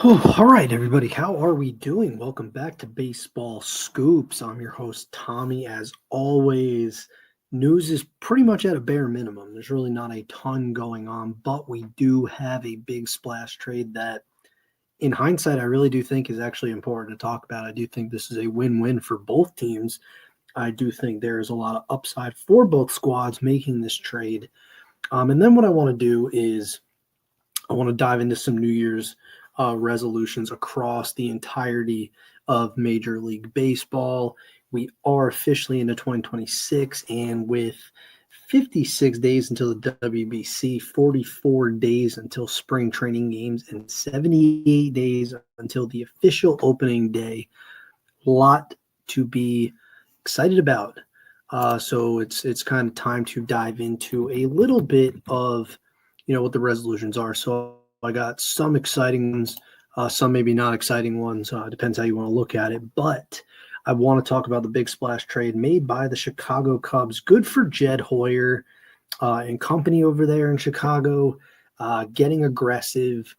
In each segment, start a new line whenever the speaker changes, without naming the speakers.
Oh, all right, everybody. How are we doing? Welcome back to Baseball Scoops. I'm your host, Tommy. As always, news is pretty much at a bare minimum. There's really not a ton going on, but we do have a big splash trade that, in hindsight, I really do think is actually important to talk about. I do think this is a win-win for both teams. I do think there is a lot of upside for both squads making this trade. And then what I want to do is I want to dive into some New Year's resolutions across the entirety of Major League Baseball. We are officially into 2026, and with 56 days until the WBC, 44 days until spring training games, and 78 days until the official opening day, a lot to be excited about. So it's kind of time to dive into a little bit of what the resolutions are. So I got some exciting ones, some maybe not exciting ones. Depends how you want to look at it. But I want to talk about the big splash trade made by the Chicago Cubs. Good for Jed Hoyer and company over there in Chicago, getting aggressive.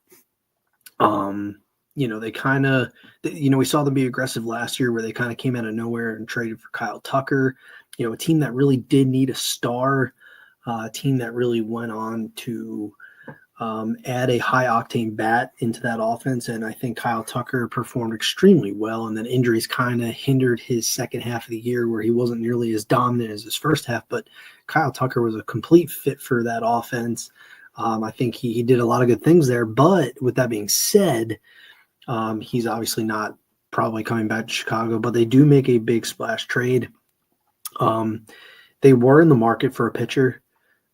They kind of, we saw them be aggressive last year where they kind of came out of nowhere and traded for Kyle Tucker, a team that really did need a star, a team that really went on to add a high-octane bat into that offense, and I think Kyle Tucker performed extremely well, and then injuries kind of hindered his second half of the year where he wasn't nearly as dominant as his first half, but Kyle Tucker was a complete fit for that offense. I think he did a lot of good things there, but with that being said, he's obviously not probably coming back to Chicago, but they do make a big splash trade. They were in the market for a pitcher.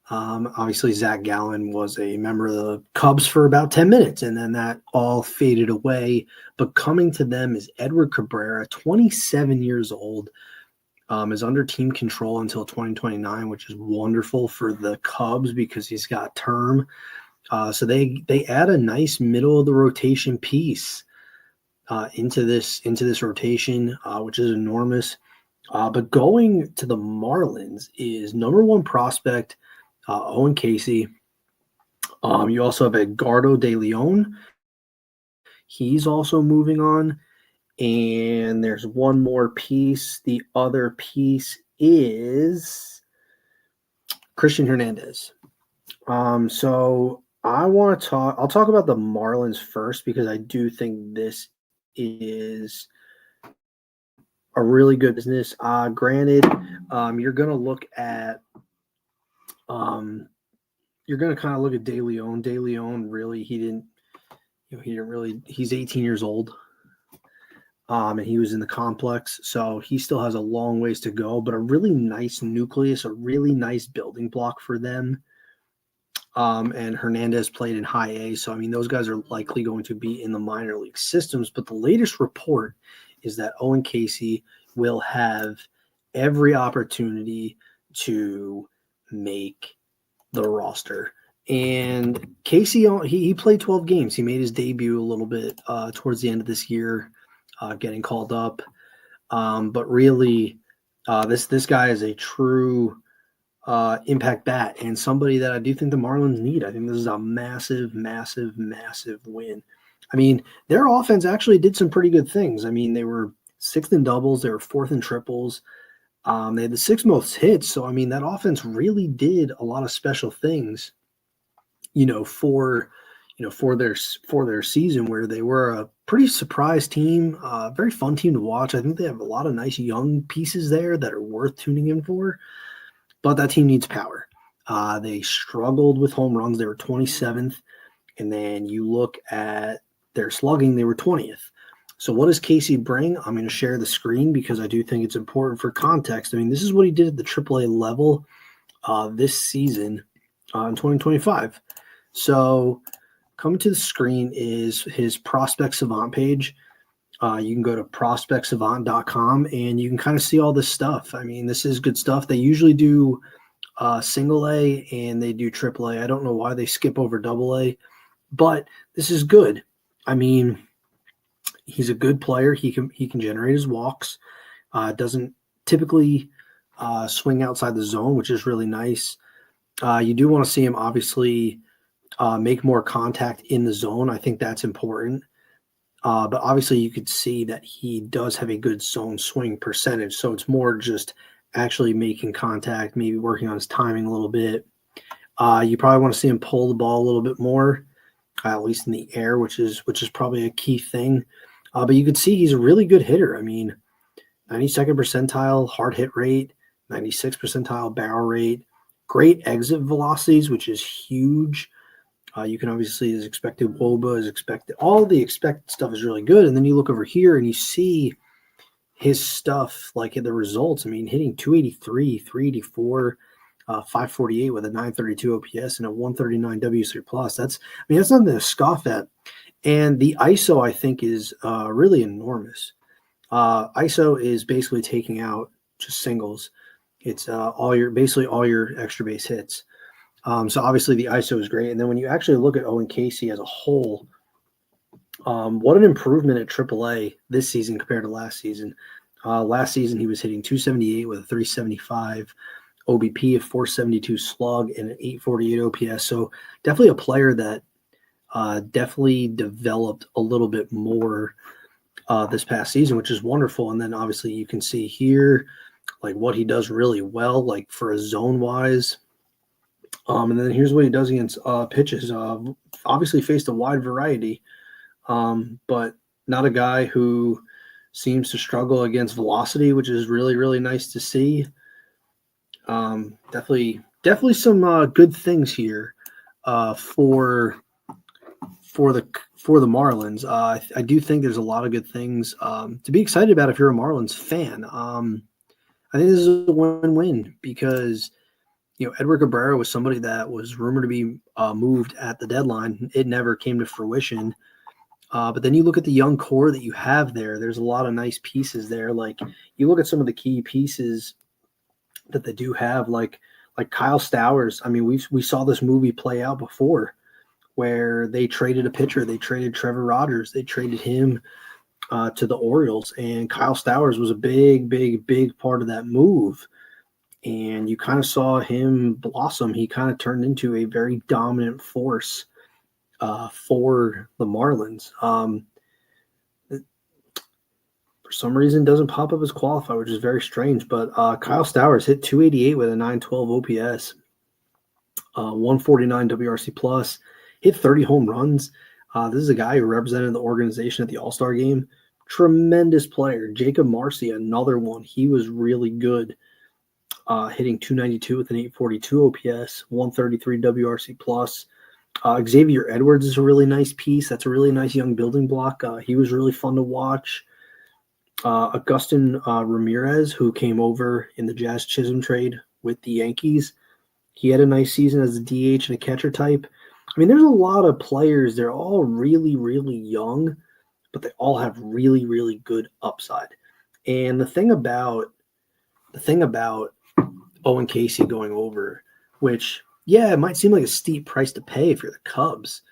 Obviously, Zach Gallen was a member of the Cubs for about 10 minutes, and then that all faded away. But coming to them is Edward Cabrera, 27 years old, is under team control until 2029, which is wonderful for the Cubs because he's got term. So they add a nice middle of the rotation piece into this rotation, which is enormous. But going to the Marlins is number one prospect Owen Casey. You also have Edgardo De Leon. He's also moving on. And there's one more piece. The other piece is Christian Hernandez. So I'll talk about the Marlins first because I do think this is a really good business. Granted, you're going to look at you're going to kind of look at De Leon. De Leon really, he's 18 years old. And he was in the complex, so he still has a long ways to go, but a really nice nucleus, a really nice building block for them. And Hernandez played in high A, so I mean, those guys are likely going to be in the minor league systems, but the latest report is that Owen Casey will have every opportunity to make the roster. And Casey, he played 12 games. He made his debut a little bit towards the end of this year, getting called up. But really, this guy is a true impact bat and somebody that I do think the Marlins need. I think this is a massive, massive, massive win. I mean, their offense actually did some pretty good things. I mean, they were sixth in doubles. They were fourth in triples. They had the sixth most hits. So, I mean, that offense really did a lot of special things, for their season, where they were a pretty surprised team, very fun team to watch. I think they have a lot of nice young pieces there that are worth tuning in for, but that team needs power. They struggled with home runs. They were 27th, and then you look at their slugging, they were 20th. So what does Casey bring? I'm going to share the screen because I do think it's important for context. I mean, this is what he did at the AAA level this season in 2025. So coming to the screen is his Prospect Savant page. You can go to prospectsavant.com and you can kind of see all this stuff. I mean, this is good stuff. They usually do single A and they do triple A. I don't know why they skip over double A, but this is good. I mean, he's a good player. He can generate his walks. Doesn't typically swing outside the zone, which is really nice. You do want to see him obviously make more contact in the zone. I think that's important. But obviously you could see that he does have a good zone swing percentage. So it's more just actually making contact, maybe working on his timing a little bit. You probably want to see him pull the ball a little bit more, at least in the air, which is probably a key thing. But you could see he's a really good hitter. I mean, 92nd percentile hard hit rate, 96th percentile barrel rate, great exit velocities, which is huge. You can obviously his expected WOBA is expected. All the expected stuff is really good. And then you look over here and you see his stuff like in the results. I mean, hitting 283, 384, 548 with a 932 OPS and a 139 W3 plus. That's nothing to scoff at. And the ISO, I think, is really enormous. ISO is basically taking out just singles. It's basically all your extra base hits. So obviously the ISO is great. And then when you actually look at Owen Casey as a whole, what an improvement at AAA this season compared to last season. Last season he was hitting 278 with a 375 OBP, a 472 slug, and an 848 OPS. So definitely a player that definitely developed a little bit more this past season, which is wonderful. And then obviously you can see here like what he does really well, like for a zone wise. And then here's what he does against pitches. Obviously faced a wide variety, but not a guy who seems to struggle against velocity, which is really, really nice to see. Definitely some good things here for the Marlins. I do think there's a lot of good things to be excited about if you're a Marlins fan. I think this is a win-win because Edward Cabrera was somebody that was rumored to be moved at the deadline. It never came to fruition. But then you look at the young core that you have there. There's a lot of nice pieces there. Like you look at some of the key pieces that they do have, like Kyle Stowers. I mean, we saw this movie play out before, where they traded a pitcher. They traded Trevor Rogers. They traded him to the Orioles, and Kyle Stowers was a big part of that move. And you kind of saw him blossom. He kind of turned into a very dominant force for the Marlins. For some reason, doesn't pop up as qualified, which is very strange. But Kyle Stowers hit 288 with a 912 OPS, 149 WRC plus, hit 30 home runs. This is a guy who represented the organization at the All-Star game. Tremendous player. Jacob Marcy, another one. He was really good. Hitting 292 with an 842 OPS, 133 WRC plus. Xavier Edwards is a really nice piece. That's a really nice young building block. He was really fun to watch. Agustin Ramirez, who came over in the Jazz Chisholm trade with the Yankees, he had a nice season as a DH and a catcher type. I mean, there's a lot of players. They're all really, really young, but they all have really, really good upside. And the thing about Owen Casey going over, which, yeah, it might seem like a steep price to pay if you're the Cubs,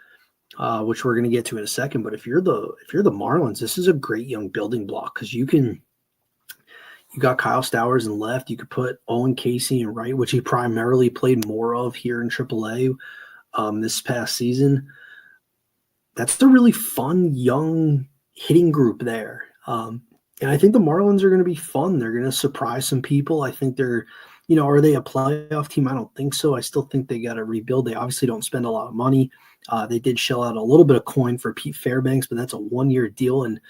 which we're going to get to in a second. But if you're the Marlins, this is a great young building block because you got Kyle Stowers in left. You could put Owen Casey in right, which he primarily played more of here in AAA this past season. That's a really fun young hitting group there. And I think the Marlins are going to be fun. They're going to surprise some people. I think they're, are they a playoff team? I don't think so. I still think they got to rebuild. They obviously don't spend a lot of money. They did shell out a little bit of coin for Pete Fairbanks, but that's a 1-year deal. And,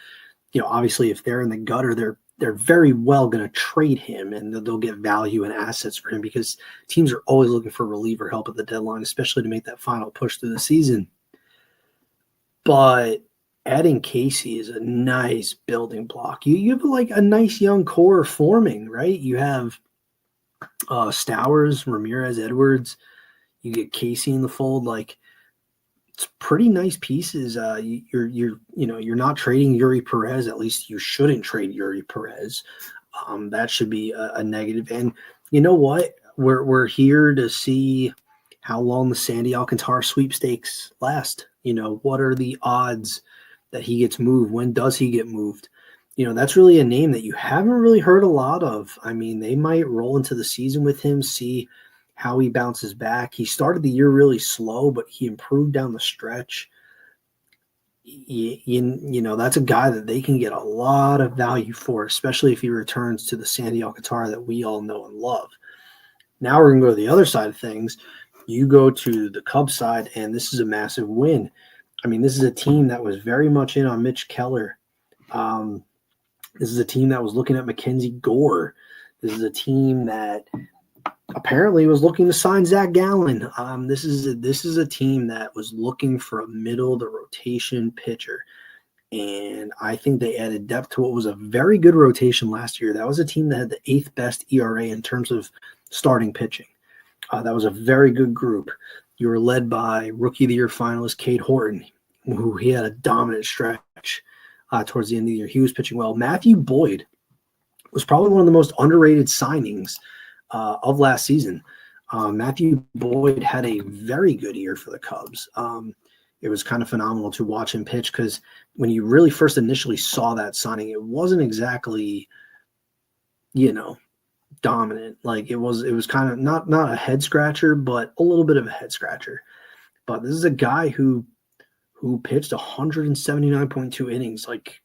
obviously if they're in the gutter, they're very well going to trade him and they'll get value and assets for him because teams are always looking for reliever help at the deadline, especially to make that final push through the season. But adding Casey is a nice building block. You have like a nice young core forming, right? You have Stowers, Ramirez, Edwards. You get Casey in the fold. Like it's pretty nice pieces. You're not trading Yuri Perez. At least you shouldn't trade Yuri Perez. That should be a negative. And you know what? We're here to see how long the Sandy Alcantara sweepstakes last. What are the odds that he gets moved? When does he get moved? That's really a name that you haven't really heard a lot of. I mean, they might roll into the season with him, see how he bounces back. He started the year really slow, but he improved down the stretch. That's a guy that they can get a lot of value for, especially if he returns to the Sandy Alcantara that we all know and love. Now we're going to go to the other side of things. You go to the Cubs side, and this is a massive win. I mean, this is a team that was very much in on Mitch Keller. This is a team that was looking at Mackenzie Gore. This is a team that apparently was looking to sign Zach Gallen. This is a team that was looking for a middle of the rotation pitcher. And I think they added depth to what was a very good rotation last year. That was a team that had the 8th best ERA in terms of starting pitching. That was a very good group. You were led by Rookie of the Year finalist Cade Horton, who he had a dominant stretch towards the end of the year. He was pitching well. Matthew Boyd was probably one of the most underrated signings of last season. Matthew Boyd had a very good year for the Cubs. It was kind of phenomenal to watch him pitch because when you really first initially saw that signing, it wasn't exactly, dominant. Like it was kind of not a head scratcher, but a little bit of a head scratcher. But this is a guy who pitched 179.2 innings, like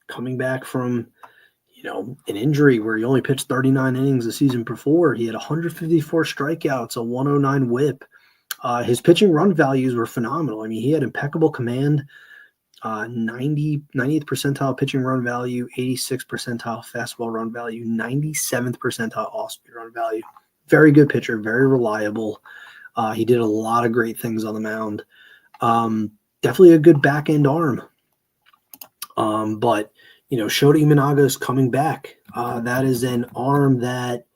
coming back from an injury where he only pitched 39 innings the season before. He had 154 strikeouts, a 109 whip. His pitching run values were phenomenal. I mean, he had impeccable command, 90th percentile pitching run value, 86th percentile fastball run value, 97th percentile off-speed run value. Very good pitcher, very reliable. He did a lot of great things on the mound. Definitely a good back-end arm. But Shota Imanaga is coming back. That is an arm that,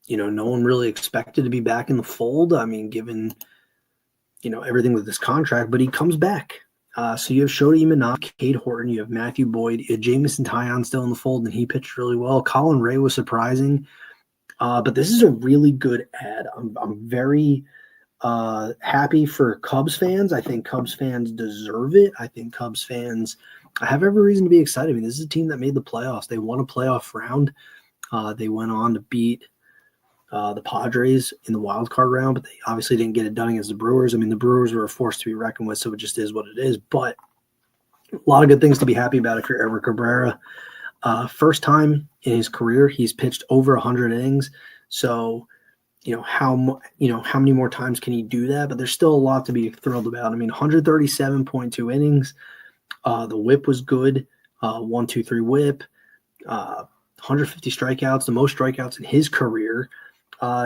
no one really expected to be back in the fold. I mean, given, everything with this contract, but he comes back. So you have Shota Imanaga, Cade Horton, you have Matthew Boyd, you have Jamison Taillon still in the fold, and he pitched really well. Colin Ray was surprising. But this is a really good ad. I'm very happy for Cubs fans. I think Cubs fans deserve it. I think Cubs fans have every reason to be excited. I mean, this is a team that made the playoffs. They won a playoff round. They went on to beat the Padres in the wild card round, but they obviously didn't get it done against the Brewers. I mean, the Brewers were a force to be reckoned with, so it just is what it is. But a lot of good things to be happy about if you're Eric Cabrera. First time in his career, he's pitched over 100 innings. So, how many more times can he do that? But there's still a lot to be thrilled about. I mean, 137.2 innings. The whip was good. 1-2-3 whip. 150 strikeouts, the most strikeouts in his career.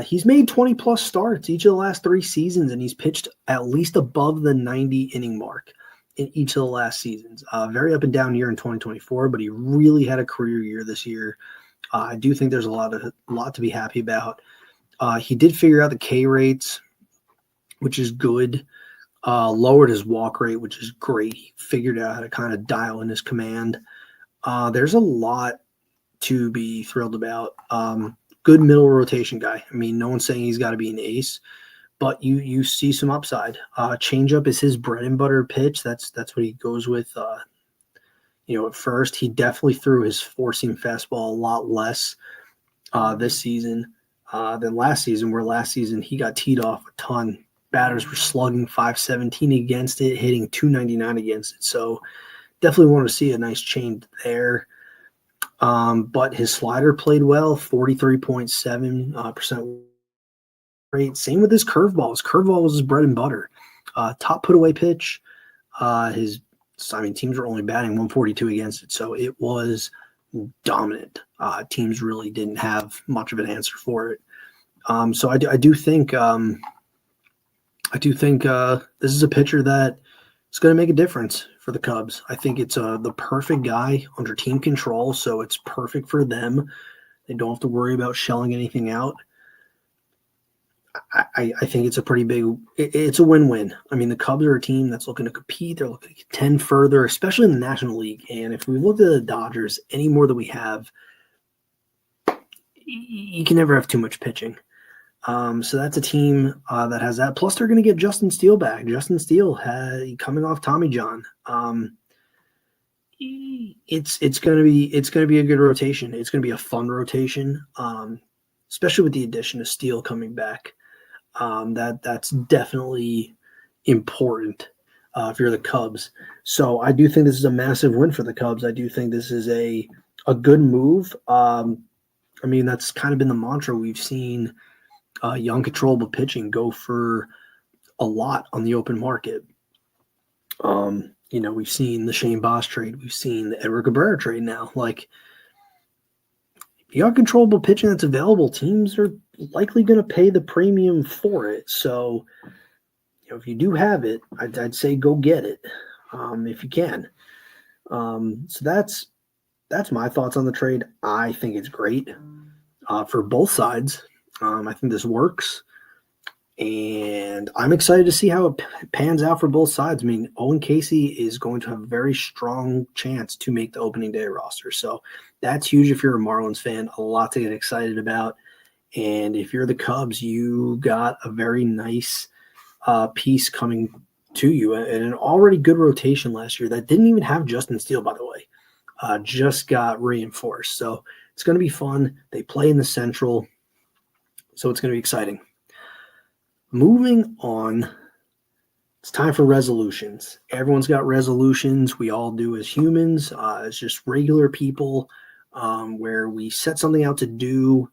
He's made 20-plus starts each of the last 3 seasons, and he's pitched at least above the 90-inning mark in each of the last seasons. Very up and down year in 2024, but he really had a career year this year. I do think there's a lot to be happy about. He did figure out the K rates, which is good. Lowered his walk rate, which is great. He figured out how to kind of dial in his command. There's a lot to be thrilled about. Good middle rotation guy. I mean, no one's saying he's got to be an ace, but you see some upside. Changeup is his bread and butter pitch. That's what he goes with. At first, he definitely threw his four-seam fastball a lot less this season than last season, where last season he got teed off a ton. Batters were slugging 517 against it, hitting 299 against it. So definitely want to see a nice change there. But his slider played well, 43.7% rate. Same with his curveball. His curveball was his bread and butter. Top put away pitch. Teams were only batting 142 against it, so it was dominant. Teams really didn't have much of an answer for it. So I do think this is a pitcher that is going to make a difference for the Cubs. I think it's the perfect guy under team control, so it's perfect for them. They don't have to worry about shelling anything out. I think it's a pretty big – it's a win-win. I mean, the Cubs are a team that's looking to compete. They're looking to contend further, especially in the National League. And if we look at the Dodgers any more than we have, you can never have too much pitching. So that's a team that has that. Plus, they're going to get Justin Steele back. Justin Steele coming off Tommy John. It's going to be a good rotation. It's going to be a fun rotation, especially with the addition of Steele coming back. That's definitely important. if you're the Cubs. So I do think this is a massive win for the Cubs. I do think this is a good move. I mean, that's kind of been the mantra. We've seen young, controllable pitching go for a lot on the open market. We've seen the Shane Boss trade. We've seen the Edward Cabrera trade now. Like, if you got controllable pitching that's available, teams are likely going to pay the premium for it. So, if you do have it, I'd say go get it if you can. So that's my thoughts on the trade. I think it's great for both sides. I think this works. And I'm excited to see how it pans out for both sides. I mean, Owen Casey is going to have a very strong chance to make the opening day roster. So that's huge if you're a Marlins fan. A lot to get excited about. And if you're the Cubs, you got a very nice piece coming to you. And an already good rotation last year that didn't even have Justin Steele, by the way, just got reinforced. So it's going to be fun. They play in the Central, so it's going to be exciting. Moving on, it's time for resolutions. Everyone's got resolutions. We all do as humans, as just regular people, where we set something out to do.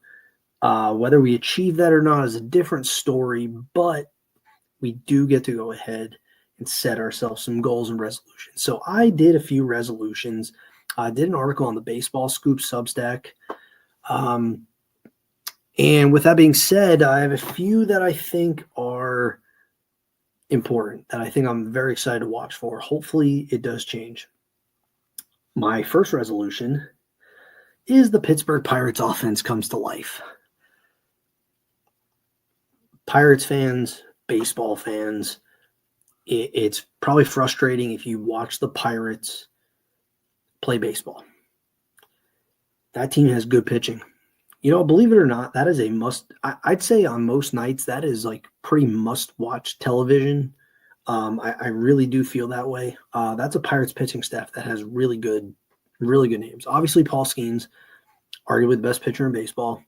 Whether we achieve that or not is a different story, but we do get to go ahead and set ourselves some goals and resolutions. So I did a few resolutions. I did an article on the Baseball Scoop Substack. And with that being said, I have a few that I think are important, that I think I'm very excited to watch for. Hopefully it does change. My first resolution is the Pittsburgh Pirates offense comes to life. Pirates fans, baseball fans, it's probably frustrating if you watch the Pirates play baseball. That team has good pitching. Believe it or not, that is a must. I'd say on most nights, that is like pretty must-watch television. I really do feel that way. That's a Pirates pitching staff that has really good names. Obviously, Paul Skeens, arguably the best pitcher in baseball.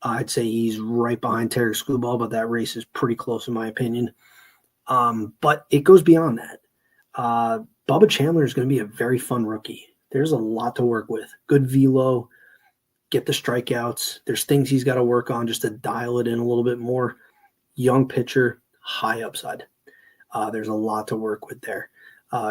I'd say he's right behind Terry Screwball, but that race is pretty close in my opinion. But it goes beyond that. Bubba Chandler is going to be a very fun rookie. There's a lot to work with. Good velo. Get the strikeouts. There's things he's got to work on just to dial it in a little bit more. Young pitcher, high upside. There's a lot to work with there.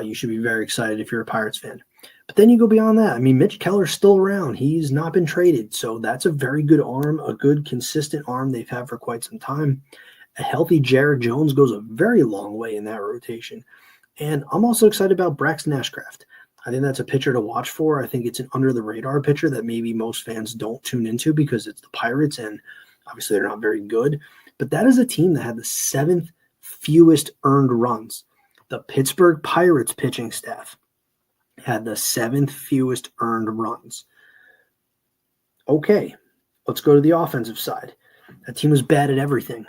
You should be very excited if you're a Pirates fan. But then you go beyond that. I mean, Mitch Keller's still around. He's not been traded. So that's a very good arm, a good consistent arm they've had for quite some time. A healthy Jared Jones goes a very long way in that rotation. And I'm also excited about Braxton Ashcraft. I think that's a pitcher to watch for. I think it's an under-the-radar pitcher that maybe most fans don't tune into because it's the Pirates, and obviously they're not very good. But that is a team that had the 7th fewest earned runs. The Pittsburgh Pirates pitching staff had the 7th fewest earned runs. Okay, let's go to the offensive side. That team was bad at everything.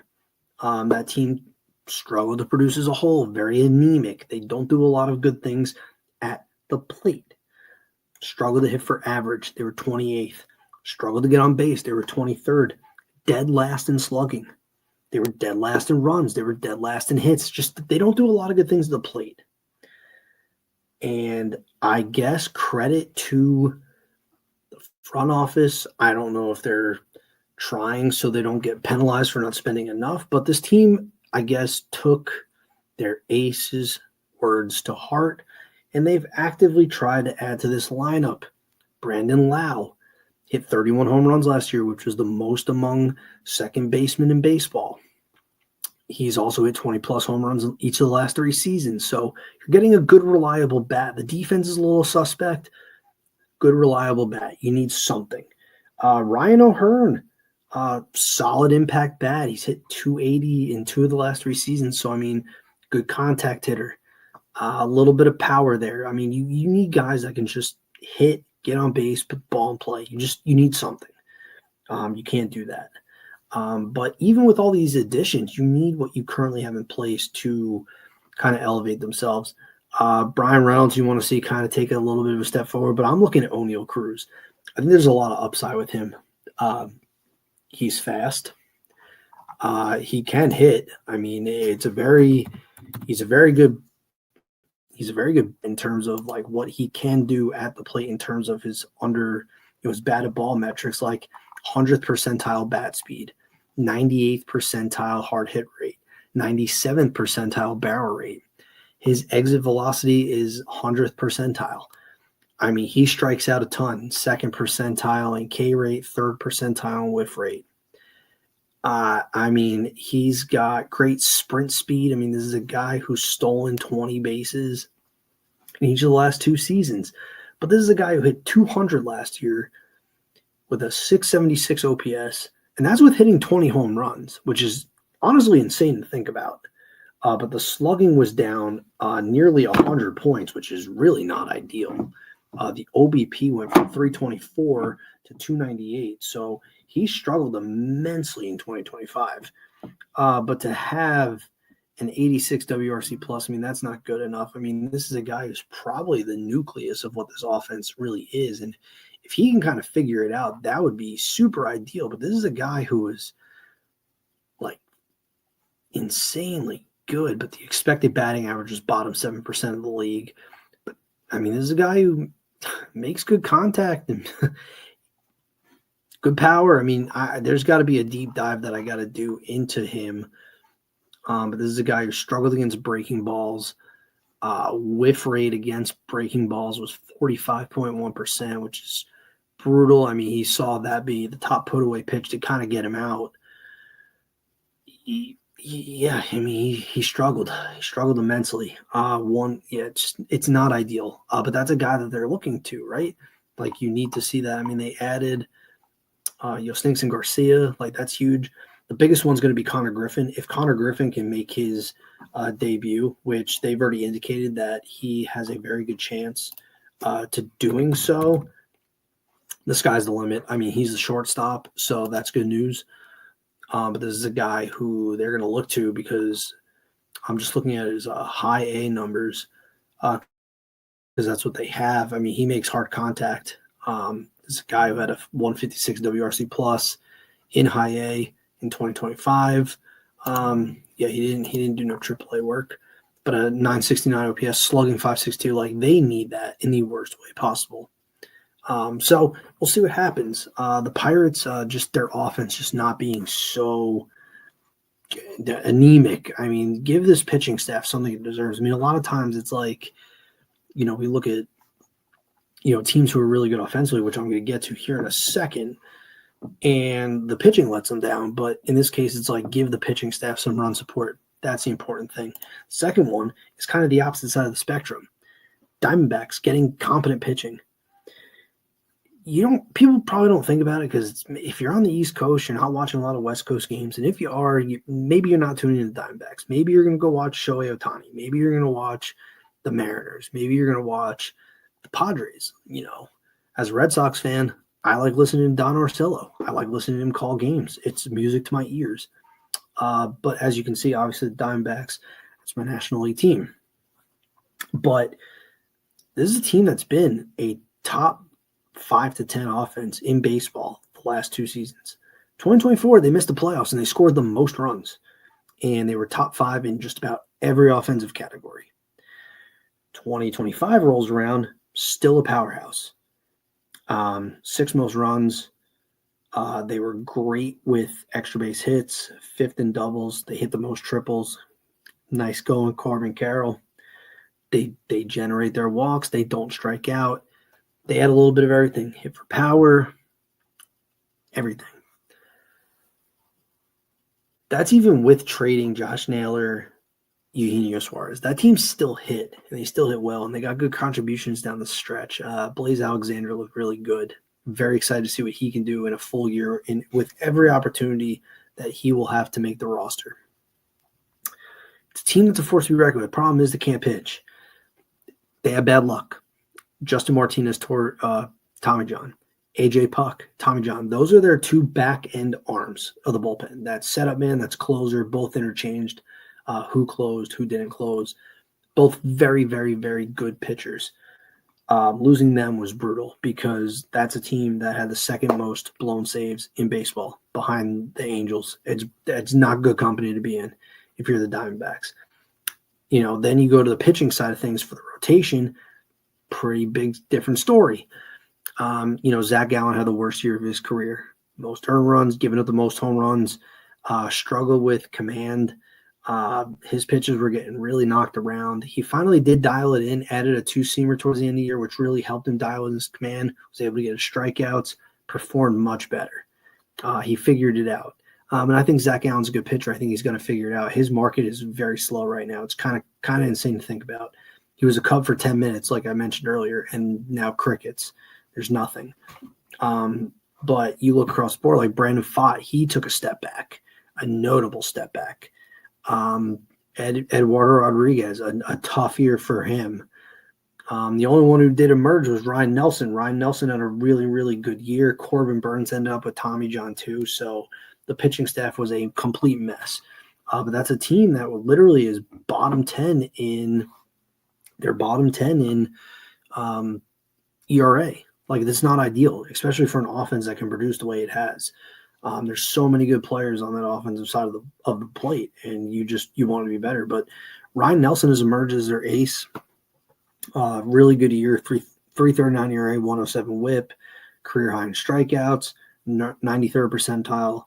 That team struggled to produce as a whole, very anemic. They don't do a lot of good things at the plate. Struggled to hit for average. They were 28th. Struggled to get on base. They were 23rd. Dead last in slugging. They were dead last in runs. They were dead last in hits. Just they don't do a lot of good things at the plate. And I guess credit to the front office. I don't know if they're trying so they don't get penalized for not spending enough, but this team, I guess, took their aces' words to heart, and they've actively tried to add to this lineup. Brandon Lau hit 31 home runs last year, which was the most among second basemen in baseball. He's also hit 20-plus home runs in each of the last 3 seasons. So you're getting a good, reliable bat. The defense is a little suspect. Good, reliable bat. You need something. Ryan O'Hearn, solid impact bat. He's hit 280 in 2 of the last 3 seasons. So, I mean, good contact hitter. A little bit of power there. I mean, you need guys that can just hit, get on base, put the ball in play. You need something. You can't do that. But even with all these additions, you need what you currently have in place to kind of elevate themselves. Brian Reynolds, you want to see kind of take a little bit of a step forward, but I'm looking at O'Neal Cruz. I think there's a lot of upside with him. He's fast. He can hit. I mean, he's a very good he's very good in terms of like what he can do at the plate in terms of his his batted ball metrics, like 100th percentile bat speed, 98th percentile hard hit rate, 97th percentile barrel rate. His exit velocity is 100th percentile. I mean, he strikes out a ton. 2nd percentile in K rate, 3rd percentile in whiff rate. I mean, he's got great sprint speed. I mean, this is a guy who's stolen 20 bases in each of the last 2 seasons. But this is a guy who hit 200 last year with a 676 OPS, and that's with hitting 20 home runs, which is honestly insane to think about. But the slugging was down nearly 100 points, which is really not ideal. The OBP went from 324 to 298, so he struggled immensely in 2025. But to have an 86 WRC plus, I mean, that's not good enough. I mean, this is a guy who's probably the nucleus of what this offense really is. And if he can kind of figure it out, that would be super ideal. But this is a guy who is like insanely good, but the expected batting average is bottom 7% of the league. But I mean, this is a guy who makes good contact and good power. I mean, there's got to be a deep dive that I got to do into him. But this is a guy who struggled against breaking balls. Whiff rate against breaking balls was 45.1%, which is brutal. I mean, he saw that be the top put-away pitch to kind of get him out. He struggled. He struggled immensely. It's not ideal. But that's a guy that they're looking to, right? Like, you need to see that. I mean, they added Yostinks and Garcia. Like, that's huge. The biggest one's going to be Connor Griffin. If Connor Griffin can make his debut, which they've already indicated that he has a very good chance to doing so, the sky's the limit. I mean, he's the shortstop, so that's good news. But this is a guy who they're going to look to because I'm just looking at his high A numbers because that's what they have. I mean, he makes hard contact. This is a guy who had a 156 WRC plus in high A in 2025. He didn't do no AAA work, but a 969 OPS, slugging 562. Like, they need that in the worst way possible. So we'll see what happens. The Pirates, just their offense just not being so anemic. I mean, give this pitching staff something it deserves. I mean, a lot of times it's like, we look at, teams who are really good offensively, which I'm going to get to here in a second, and the pitching lets them down. But in this case, it's like, give the pitching staff some run support. That's the important thing. Second one is kind of the opposite side of the spectrum. Diamondbacks getting competent pitching. People probably don't think about it because if you're on the East Coast, you're not watching a lot of West Coast games. And if you are, maybe you're not tuning in to Diamondbacks. Maybe you're going to go watch Shohei Ohtani. Maybe you're going to watch the Mariners. Maybe you're going to watch the Padres. As a Red Sox fan, I like listening to Don Orsillo. I like listening to him call games. It's music to my ears. But as you can see, obviously the Diamondbacks, it's my National League team. But this is a team that's been a top 5 to 10 offense in baseball the last 2 seasons. 2024, they missed the playoffs and they scored the most runs. And they were top 5 in just about every offensive category. 2025 rolls around, still a powerhouse. 6 most runs. They were great with extra base hits, 5th in doubles. They hit the most triples. Nice going, Corbin Carroll. They generate their walks. They don't strike out. They had a little bit of everything. Hit for power, everything. That's even with trading Josh Naylor, Eugenio Suarez. That team still hit, and they still hit well, and they got good contributions down the stretch. Blaze Alexander looked really good. Very excited to see what he can do in a full year with every opportunity that he will have to make the roster. It's a team that's a force to be reckoned with. The problem is they can't pitch. They have bad luck. Justin Martinez tore Tommy John. AJ Puck, Tommy John. Those are their 2 back-end arms of the bullpen. That's setup man, that's closer, both interchanged. Who closed, who didn't close. Both very, very, very good pitchers. Losing them was brutal because that's a team that had the 2nd most blown saves in baseball behind the Angels. It's not good company to be in if you're the Diamondbacks. Then you go to the pitching side of things for the rotation, pretty big different story. Zach Gallen had the worst year of his career. Most earned runs, giving up the most home runs, struggled with command. His pitches were getting really knocked around. He finally did dial it in, added a two-seamer towards the end of the year, which really helped him dial in his command, was able to get his strikeouts, performed much better. He figured it out. And I think Zach Allen's a good pitcher. I think he's going to figure it out. His market is very slow right now. It's kind of insane to think about. He was a Cub for 10 minutes, like I mentioned earlier, and now crickets. There's nothing. But you look across the board, like Brandon Pfaadt, he took a step back, a notable step back. Eduardo Rodriguez, a tough year for him. The only one who did emerge was Ryan Nelson. Ryan Nelson had a really, really good year. Corbin Burns ended up with Tommy John too. So the pitching staff was a complete mess. But that's a team that literally is bottom 10 in ERA. Like, that's not ideal, especially for an offense that can produce the way it has. There's so many good players on that offensive side of the plate, and you want to be better. But Ryan Nelson has emerged as their ace. Really good year, 3.39 ERA, 107 WHIP, career high in strikeouts, 93rd percentile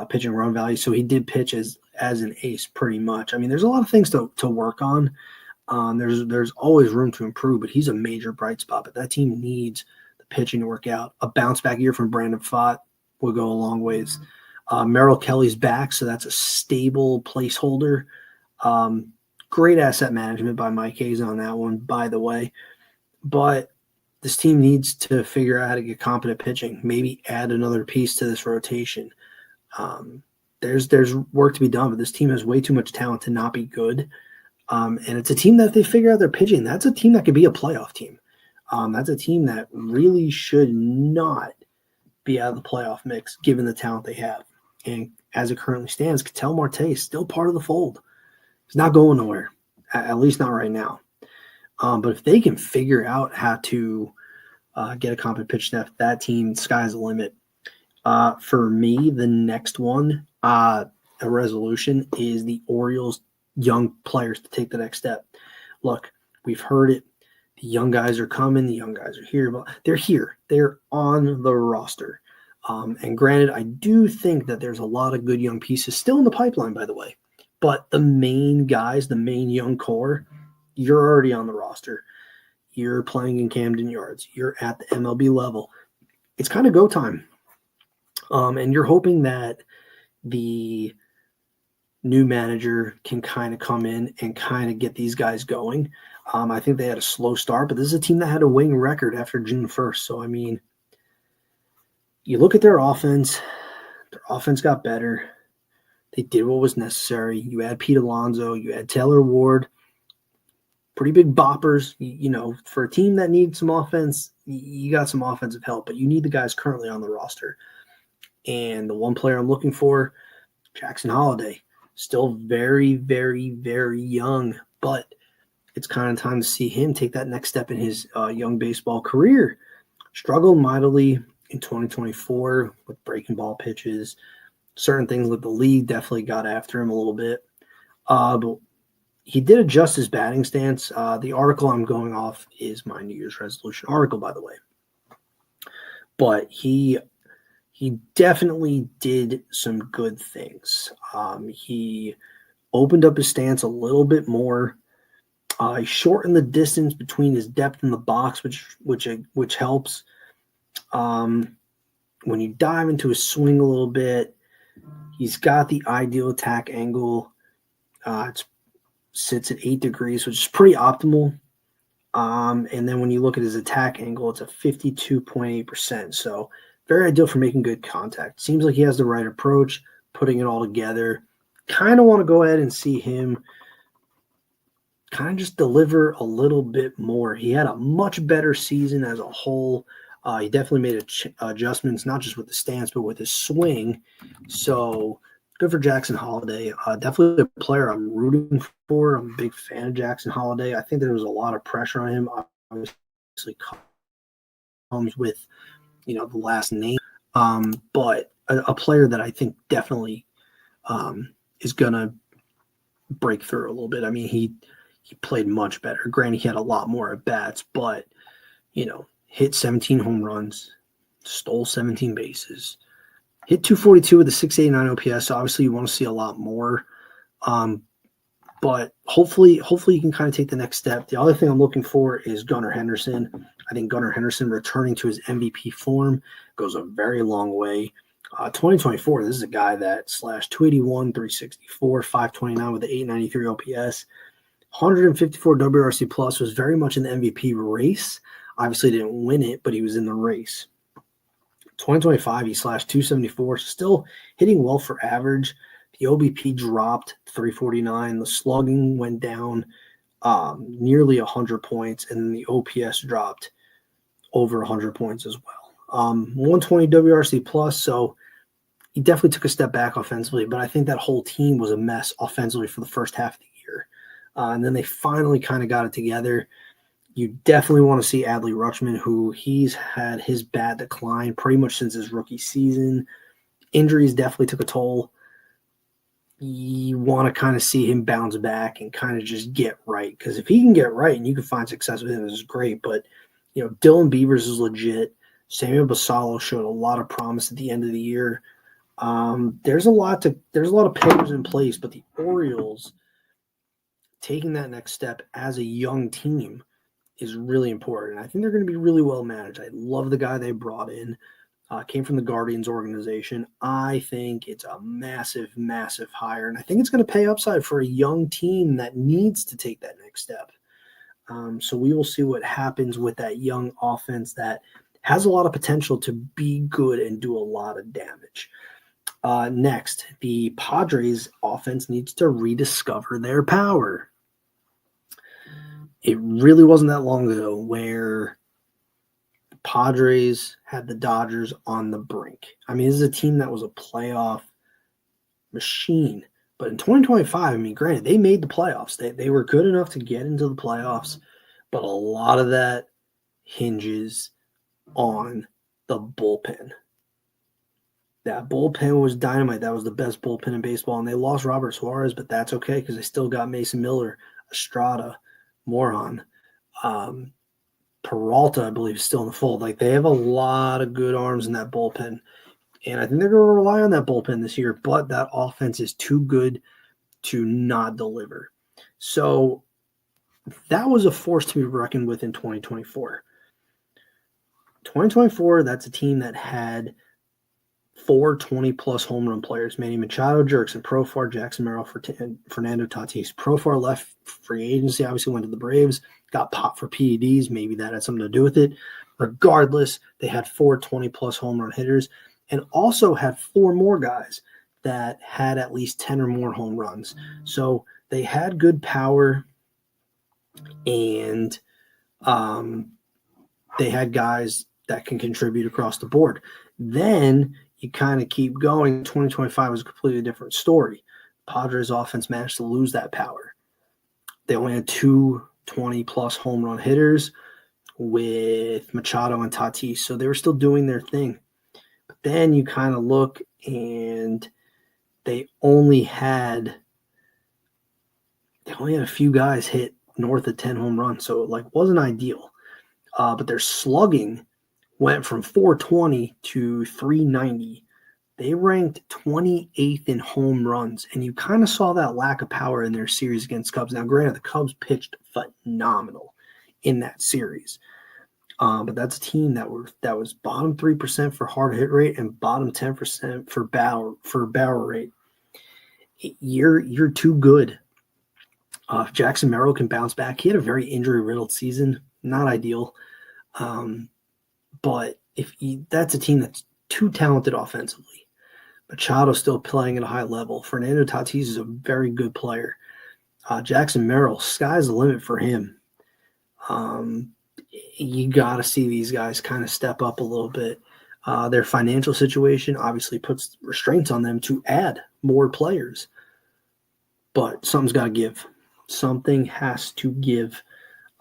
pitching run value. So he did pitch as an ace pretty much. I mean, there's a lot of things to work on. There's always room to improve, but he's a major bright spot. But that team needs the pitching to work out. A bounce back year from Brandon Pfaadt will go a long ways. Merrill Kelly's back, so that's a stable placeholder. Great asset management by Mike Hayes on that one, by the way. But this team needs to figure out how to get competent pitching, maybe add another piece to this rotation. There's work to be done, but this team has way too much talent to not be good. And it's a team that if they figure out their pitching, that's a team that could be a playoff team. That's a team that really should not be out of the playoff mix given the talent they have. And as it currently stands, Ketel Marte is still part of the fold. He's not going nowhere, at least not right now. But if they can figure out how to get a competent pitch staff, that team, sky's the limit. For me, the next one, a resolution, is the Orioles' young players to take the next step. Look, we've heard it. The young guys are coming. The young guys are here. But they're here. They're on the roster. And granted, I do think that there's a lot of good young pieces still in the pipeline, by the way. But the main guys, the main young core, you're already on the roster. You're playing in Camden Yards. You're at the MLB level. It's kind of go time. And you're hoping that the new manager can kind of come in and kind of get these guys going. I think they had a slow start, but this is a team that had a winning record after June 1st. So, I mean, you look at their offense got better. They did what was necessary. You add Pete Alonso, you add Taylor Ward, pretty big boppers. For a team that needs some offense, you got some offensive help, but you need the guys currently on the roster. And the one player I'm looking for, Jackson Holliday, still very, very, very young, but it's kind of time to see him take that next step in his young baseball career. Struggled mightily in 2024 with breaking ball pitches. Certain things with the league definitely got after him a little bit. But he did adjust his batting stance. The article I'm going off is my New Year's resolution article, by the way. But he definitely did some good things. He opened up his stance a little bit more. He shortened the distance between his depth in the box, which helps. When you dive into his swing a little bit, he's got the ideal attack angle. It sits at 8 degrees, which is pretty optimal. And then when you look at his attack angle, it's a 52.8%. So very ideal for making good contact. Seems like he has the right approach, putting it all together. Kind of want to go ahead and see him kind of just deliver a little bit more. He had a much better season as a whole. He definitely made adjustments, not just with the stance, but with his swing. So good for Jackson Holliday. Definitely a player I'm rooting for. I'm a big fan of Jackson Holliday. I think there was a lot of pressure on him. Obviously comes with, the last name. But a player that I think definitely is going to break through a little bit. I mean, he played much better. Granted, he had a lot more at bats, but, hit 17 home runs, stole 17 bases, hit 242 with a 689 OPS. So obviously, you want to see a lot more. But hopefully you can kind of take the next step. The other thing I'm looking for is Gunnar Henderson. I think Gunnar Henderson returning to his MVP form goes a very long way. 2024, this is a guy that slashed 281, 364, 529 with an 893 OPS. 154 WRC plus, was very much in the MVP race. Obviously didn't win it, but he was in the race. 2025, he slashed 274, still hitting well for average. The OBP dropped 349. The slugging went down nearly 100 points, and then the OPS dropped over 100 points as well. 120 WRC plus, so he definitely took a step back offensively, but I think that whole team was a mess offensively for the first half of the year. And then they finally kind of got it together. You definitely want to see Adley Rutschman, who he's had his bat decline pretty much since his rookie season. Injuries definitely took a toll. You want to kind of see him bounce back and kind of just get right. Because if he can get right and you can find success with him, this is great. But, Dylan Beavers is legit. Samuel Basallo showed a lot of promise at the end of the year. There's a lot of pillars in place, but the Orioles taking that next step as a young team is really important. I think they're going to be really well managed. I love the guy they brought in. Came from the Guardians organization. I think it's a massive, massive hire, and I think it's going to pay upside for a young team that needs to take that next step. So we will see what happens with that young offense that has a lot of potential to be good and do a lot of damage. Next, the Padres offense needs to rediscover their power. It really wasn't that long ago where Padres had the Dodgers on the brink. I mean, this is a team that was a playoff machine. But in 2025, granted, they made the playoffs. They were good enough to get into the playoffs, but a lot of that hinges on the bullpen. That bullpen was dynamite. That was the best bullpen in baseball, and they lost Robert Suarez, but that's okay because they still got Mason Miller, Estrada, Moran, Peralta, I believe, is still in the fold. They have a lot of good arms in that bullpen. And I think they're going to rely on that bullpen this year, but that offense is too good to not deliver. So that was a force to be reckoned with in 2024. 2024, that's a team that had 4 20-plus home run players: Manny Machado, Jurickson Profar, Jackson Merrill, Fernando Tatis. Profar left free agency, obviously went to the Braves, got popped for PEDs. Maybe that had something to do with it. Regardless, they had 4 20-plus home run hitters and also had 4 more guys that had at least 10 or more home runs. So they had good power, and they had guys that can contribute across the board. Then you kind of keep going. 2025 was a completely different story. Padres offense managed to lose that power. They only had 2 20-plus home run hitters with Machado and Tatis, so they were still doing their thing. But then you kind of look, and they only had a few guys hit north of 10 home runs, so it wasn't ideal. But their slugging went from 420 to 390. They ranked 28th in home runs, and you kind of saw that lack of power in their series against Cubs. Now, granted, the Cubs pitched phenomenal in that series, but that's a team that was bottom 3% for hard hit rate and bottom 10% for barrel rate. You're too good. If Jackson Merrill can bounce back, he had a very injury-riddled season, not ideal. But that's a team that's too talented offensively. Machado's still playing at a high level. Fernando Tatis is a very good player. Jackson Merrill, sky's the limit for him. You got to see these guys kind of step up a little bit. Their financial situation obviously puts restraints on them to add more players. But something's got to give. Something has to give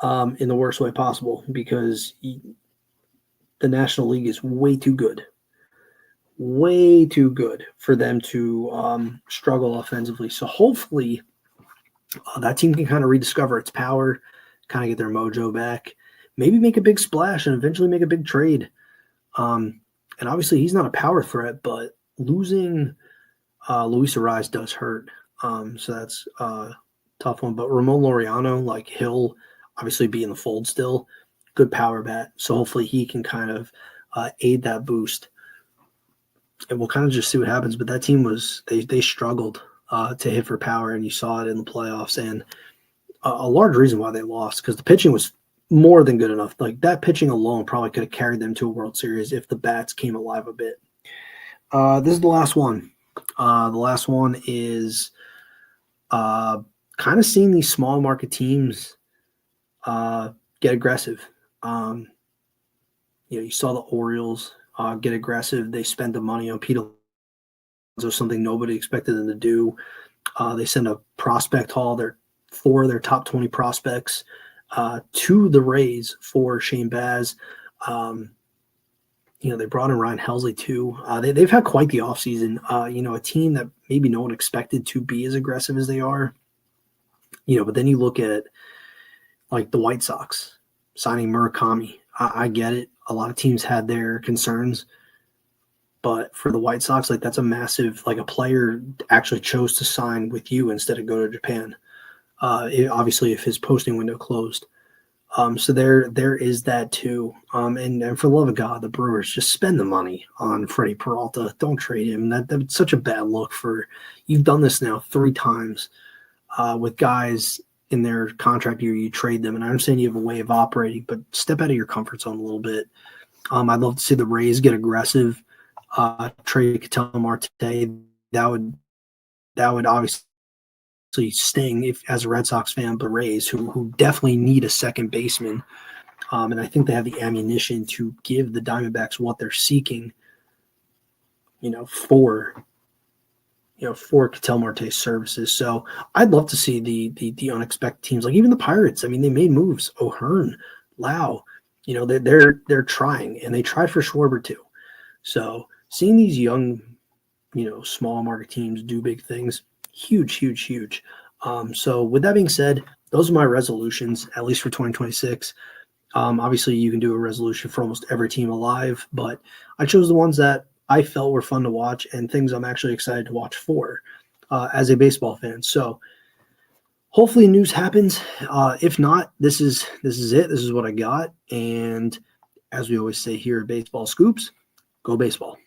in the worst way possible, because the National League is way too good for them to struggle offensively. So hopefully That team can kind of rediscover its power, kind of get their mojo back, maybe make a big splash and eventually make a big trade. And obviously he's not a power threat, but losing Luis Ariz does hurt. So that's a tough one. But Ramon Laureano, like he'll obviously be in the fold still. Good power bat. So hopefully he can kind of aid that boost. And we'll kind of just see what happens. But that team they struggled to hit for power, and you saw it in the playoffs. And a large reason why they lost, because the pitching was more than good enough. Like that pitching alone probably could have carried them to a World Series if the bats came alive a bit. This is the last one. The last one is kind of seeing these small market teams get aggressive. You saw the Orioles get aggressive. They spent the money on Pete Alonso, something nobody expected them to do. They sent a prospect haul. Four of their top 20 prospects to the Rays for Shane Baz. They brought in Ryan Helsley too. They've had quite the offseason. A team that maybe no one expected to be as aggressive as they are. But then you look at like the White Sox signing Murakami. I get it. A lot of teams had their concerns. But for the White Sox, like that's a massive, like a player actually chose to sign with you instead of go to Japan. Obviously, if his posting window closed. So there is that too. And for the love of God, the Brewers just spend the money on Freddie Peralta. Don't trade him. That's such a bad look you've done this now 3 times with guys in their contract year. You trade them, and I understand you have a way of operating, but step out of your comfort zone a little bit. I'd love to see the Rays get aggressive. Trade Ketel Marte. That would obviously sting if as a Red Sox fan, but Rays who definitely need a second baseman. And I think they have the ammunition to give the Diamondbacks what they're seeking, for Ketel Marte's services. So I'd love to see the unexpected teams, like even the Pirates. I mean, they made moves. O'Hearn, Lau, they're trying, and they tried for Schwarber too. So seeing these young, small market teams do big things, huge, huge, huge. So with that being said, those are my resolutions, at least for 2026. Obviously, you can do a resolution for almost every team alive, but I chose the ones that I felt were fun to watch and things I'm actually excited to watch for as a baseball fan. So hopefully news happens. If not, this is it. This is what I got. And as we always say here at Baseball Scoops, go baseball.